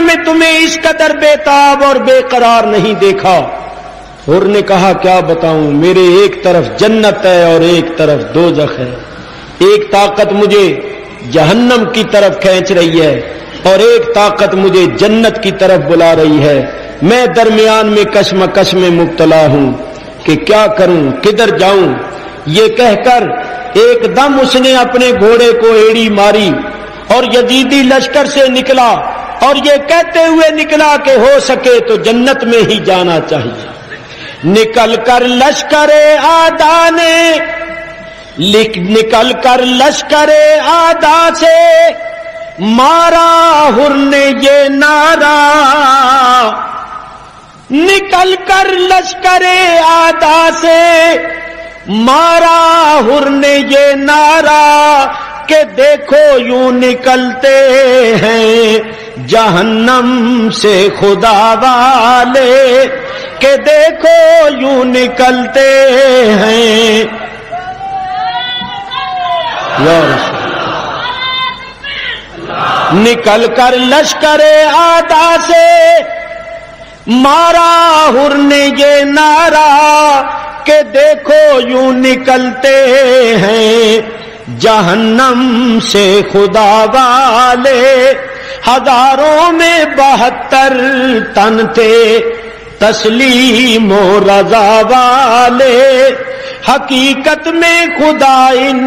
میں تمہیں اس قدر بےتاب اور بے قرار نہیں دیکھا۔ حر نے کہا کیا بتاؤں، میرے ایک طرف جنت ہے اور ایک طرف دوزخ ہے، ایک طاقت مجھے جہنم کی طرف کھینچ رہی ہے اور ایک طاقت مجھے جنت کی طرف بلا رہی ہے، میں درمیان میں کشمکش میں مبتلا ہوں کہ کیا کروں، کدھر جاؤں۔ یہ کہہ کر ایک دم اس نے اپنے گھوڑے کو ایڑی ماری اور یزیدی لشکر سے نکلا، اور یہ کہتے ہوئے نکلا کہ ہو سکے تو جنت میں ہی جانا چاہیے۔ نکل کر لشکر آدھا نے، نکل کر لشکر آدھا سے مارا حر نے یہ نعرہ، نکل کر لشکر آدھا سے مارا حر نے یہ نعرہ کہ دیکھو یوں نکلتے ہیں جہنم سے خدا والے، کہ دیکھو یوں نکلتے ہیں۔ نکل کر لشکر آدھا سے مارا حر نے یہ نعرہ کہ دیکھو یوں نکلتے ہیں جہنم سے خدا والے۔ ہزاروں میں 72 تن تھے تسلیم و رضا والے، حقیقت میں خدا ان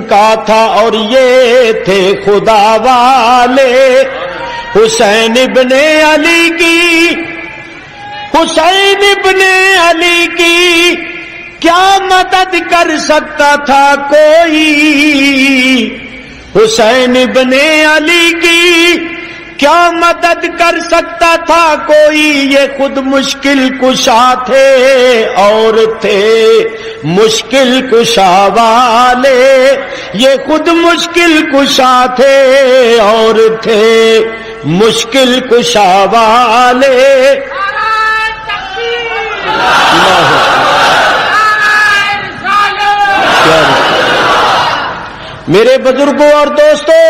کا تھا اور یہ تھے خدا والے۔ حسین ابن علی کی، حسین ابن علی کی کیا مدد کر سکتا تھا کوئی، حسین ابن علی کی کیا مدد کر سکتا تھا کوئی، یہ خود مشکل کشا تھے اور تھے مشکل کشا والے، یہ خود مشکل کشا تھے اور تھے مشکل کشا والے۔ میرے بزرگوں اور دوستوں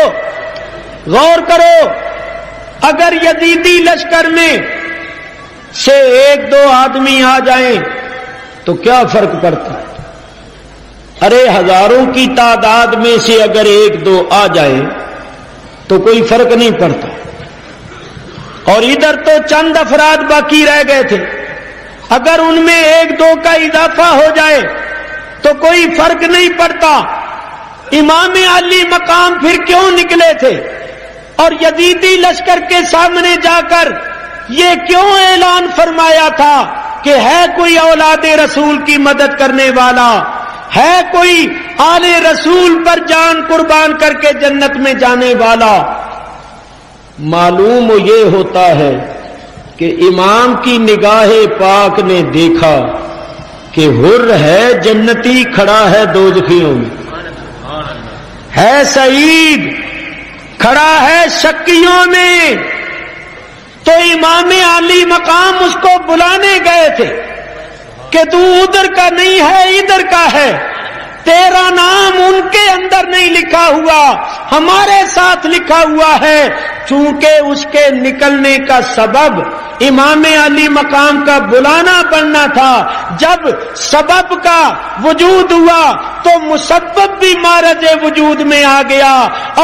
غور کرو، اگر یزیدی لشکر میں سے 1-2 آدمی آ جائیں تو کیا فرق پڑتا ہے؟ ارے ہزاروں کی تعداد میں سے اگر 1-2 آ جائے تو کوئی فرق نہیں پڑتا، اور ادھر تو چند افراد باقی رہ گئے تھے، اگر ان میں 1-2 کا اضافہ ہو جائے تو کوئی فرق نہیں پڑتا۔ امام علی مقام پھر کیوں نکلے تھے اور یزیدی لشکر کے سامنے جا کر یہ کیوں اعلان فرمایا تھا کہ ہے کوئی اولاد رسول کی مدد کرنے والا، ہے کوئی آل رسول پر جان قربان کر کے جنت میں جانے والا؟ معلوم یہ ہوتا ہے کہ امام کی نگاہ پاک نے دیکھا کہ حر ہے جنتی، کھڑا ہے دوزخیوں میں، ہے سعید کھڑا ہے شکیوں میں، تو امام علی مقام اس کو بلانے گئے تھے کہ تو ادھر کا نہیں ہے ادھر کا ہے، تیرا نام ان کے اندر نہیں لکھا ہوا، ہمارے ساتھ لکھا ہوا ہے۔ چونکہ اس کے نکلنے کا سبب امام علی مقام کا بلانا بننا تھا، جب سبب کا وجود ہوا تو مسبب بھی مارج وجود میں آ گیا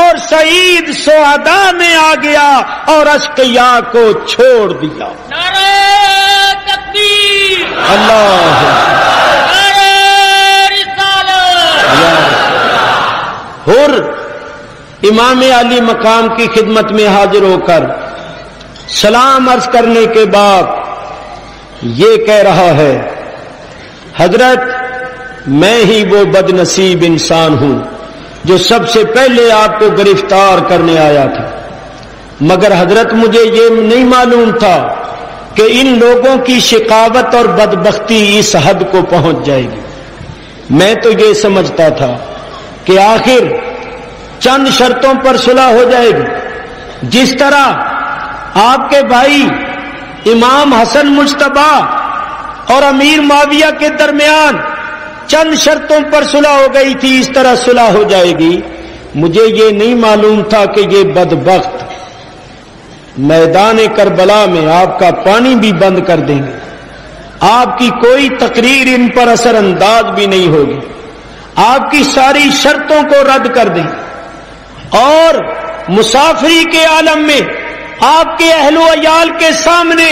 اور سعید شہداء میں آ گیا اور اشقیاء کو چھوڑ دیا۔ نعرہ تکبیر، اللہ حر امام علی مقام کی خدمت میں حاضر ہو کر سلام عرض کرنے کے بعد یہ کہہ رہا ہے، حضرت میں ہی وہ بد نصیب انسان ہوں جو سب سے پہلے آپ کو گرفتار کرنے آیا تھا، مگر حضرت مجھے یہ نہیں معلوم تھا کہ ان لوگوں کی شقاوت اور بدبختی اس حد کو پہنچ جائے گی۔ میں تو یہ سمجھتا تھا کہ آخر چند شرطوں پر صلح ہو جائے گی، جس طرح آپ کے بھائی امام حسن مجتبی اور امیر معاویہ کے درمیان چند شرطوں پر صلح ہو گئی تھی، اس طرح صلح ہو جائے گی۔ مجھے یہ نہیں معلوم تھا کہ یہ بدبخت میدان کربلا میں آپ کا پانی بھی بند کر دیں گے، آپ کی کوئی تقریر ان پر اثر انداز بھی نہیں ہوگی، آپ کی ساری شرطوں کو رد کر دیں اور مسافری کے عالم میں آپ کے اہل و عیال کے سامنے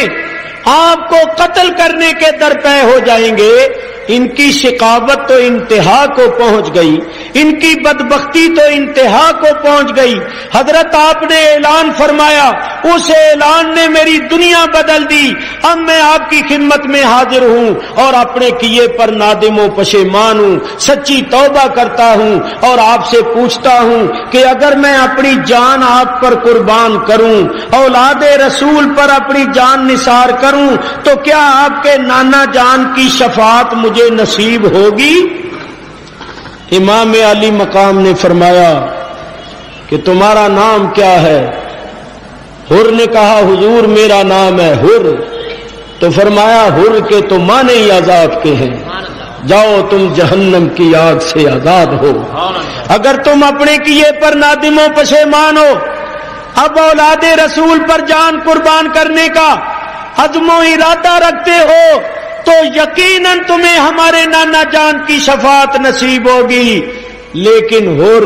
آپ کو قتل کرنے کے درپے ہو جائیں گے۔ ان کی شقاوت تو انتہا کو پہنچ گئی، ان کی بدبختی تو انتہا کو پہنچ گئی۔ حضرت آپ نے اعلان فرمایا، اس اعلان نے میری دنیا بدل دی۔ اب میں آپ کی خدمت میں حاضر ہوں اور اپنے کیے پر نادم و پشیمان ہوں، سچی توبہ کرتا ہوں اور آپ سے پوچھتا ہوں کہ اگر میں اپنی جان آپ پر قربان کروں، اولاد رسول پر اپنی جان نثار کروں، تو کیا آپ کے نانا جان کی شفاعت مجھے نصیب ہوگی؟ امام علی مقام نے فرمایا کہ تمہارا نام کیا ہے؟ حر نے کہا حضور میرا نام ہے حر۔ تو فرمایا حر کے تو معنی ہی آزاد کے ہیں، جاؤ تم جہنم کی آگ سے آزاد ہو۔ اگر تم اپنے کیے پر نادم و پشیمان ہو، اب اولاد رسول پر جان قربان کرنے کا عزم و ارادہ رکھتے ہو، تو یقیناً تمہیں ہمارے نانا جان کی شفاعت نصیب ہوگی۔ لیکن حر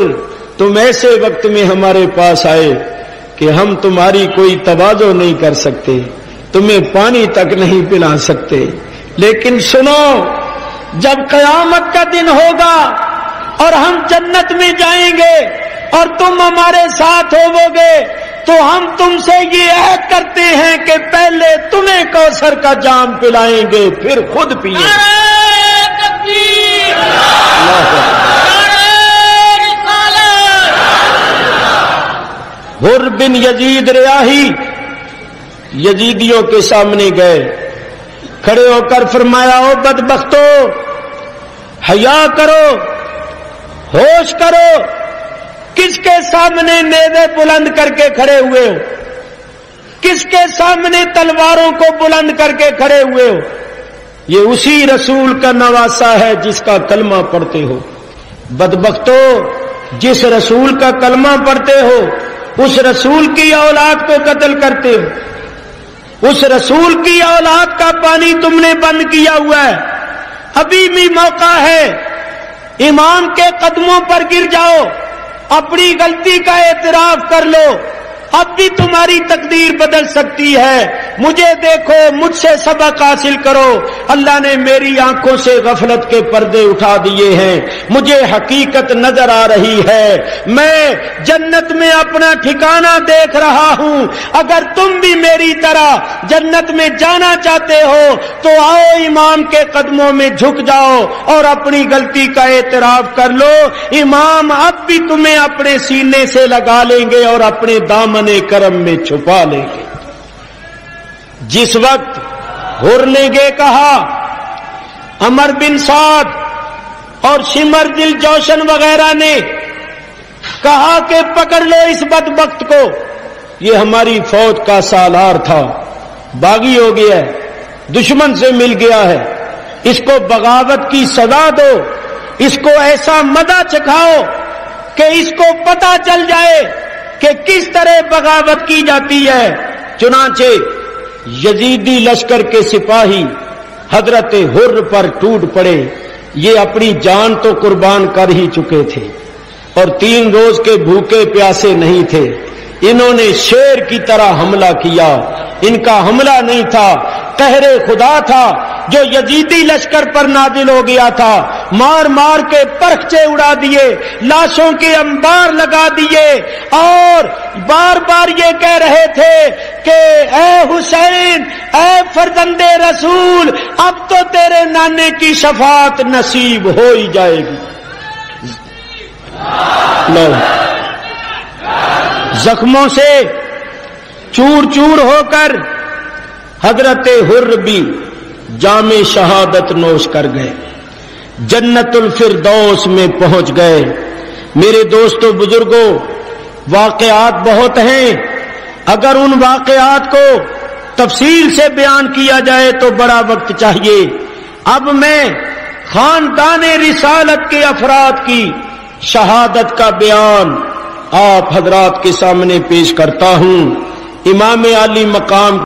تم ایسے وقت میں ہمارے پاس آئے کہ ہم تمہاری کوئی تواضع نہیں کر سکتے، تمہیں پانی تک نہیں پلا سکتے، لیکن سنو، جب قیامت کا دن ہوگا اور ہم جنت میں جائیں گے اور تم ہمارے ساتھ ہوو گے، تو ہم تم سے یہ عہد کرتے ہیں کہ پہلے تمہیں کوثر کا جام پلائیں گے، پھر خود پیئیں گے۔ نعرہ تکبیر، حر بن یزید ریاحی یزیدیوں کے سامنے گئے، کھڑے ہو کر فرمایا، او بدبختو، حیا کرو، ہوش کرو، کس کے سامنے نیزے بلند کر کے کھڑے ہوئے ہو؟ کس کے سامنے تلواروں کو بلند کر کے کھڑے ہوئے ہو؟ یہ اسی رسول کا نواسا ہے جس کا کلمہ پڑھتے ہو۔ بدبختو، جس رسول کا کلمہ پڑھتے ہو اس رسول کی اولاد کو قتل کرتے ہو، اس رسول کی اولاد کا پانی تم نے بند کیا ہوا ہے۔ ابھی بھی موقع ہے، امام کے قدموں پر گر جاؤ، اپنی غلطی کا اعتراف کر لو، اب بھی تمہاری تقدیر بدل سکتی ہے۔ مجھے دیکھو، مجھ سے سبق حاصل کرو۔ اللہ نے میری آنکھوں سے غفلت کے پردے اٹھا دیے ہیں، مجھے حقیقت نظر آ رہی ہے، میں جنت میں اپنا ٹھکانہ دیکھ رہا ہوں۔ اگر تم بھی میری طرح جنت میں جانا چاہتے ہو تو آؤ امام کے قدموں میں جھک جاؤ اور اپنی غلطی کا اعتراف کر لو۔ امام اب بھی تمہیں اپنے سینے سے لگا لیں گے اور اپنے دامن کرم میں چھپا لیں گے۔ جس وقت حر نے یہ کہا، عمر بن سعد اور شمر دل جوشن وغیرہ نے کہا کہ پکڑ لو اس بدبخت کو، یہ ہماری فوج کا سالار تھا، باغی ہو گیا ہے، دشمن سے مل گیا ہے، اس کو بغاوت کی سزا دو، اس کو ایسا مزہ چکھاؤ کہ اس کو پتہ چل جائے کہ کس طرح بغاوت کی جاتی ہے۔ چنانچہ یزیدی لشکر کے سپاہی حضرت حر پر ٹوٹ پڑے۔ یہ اپنی جان تو قربان کر ہی چکے تھے اور 3 روز کے بھوکے پیاسے نہیں تھے، انہوں نے شیر کی طرح حملہ کیا۔ ان کا حملہ نہیں تھا، قہر خدا تھا جو یزیدی لشکر پر نازل ہو گیا تھا۔ مار مار کے پرخچے اڑا دیے، لاشوں کے انبار لگا دیے اور بار بار یہ کہہ رہے تھے کہ اے حسین، اے فرزند رسول، اب تو تیرے نانے کی شفاعت نصیب ہو ہی جائے گی۔ زخموں سے چور چور ہو کر حضرت حر بھی جام شہادت نوش کر گئے، جنت الفردوس میں پہنچ گئے۔ میرے دوستو بزرگوں، واقعات بہت ہیں، اگر ان واقعات کو تفصیل سے بیان کیا جائے تو بڑا وقت چاہیے۔ اب میں خاندان رسالت کے افراد کی شہادت کا بیان آپ حضرات کے سامنے پیش کرتا ہوں۔ امام علی مقام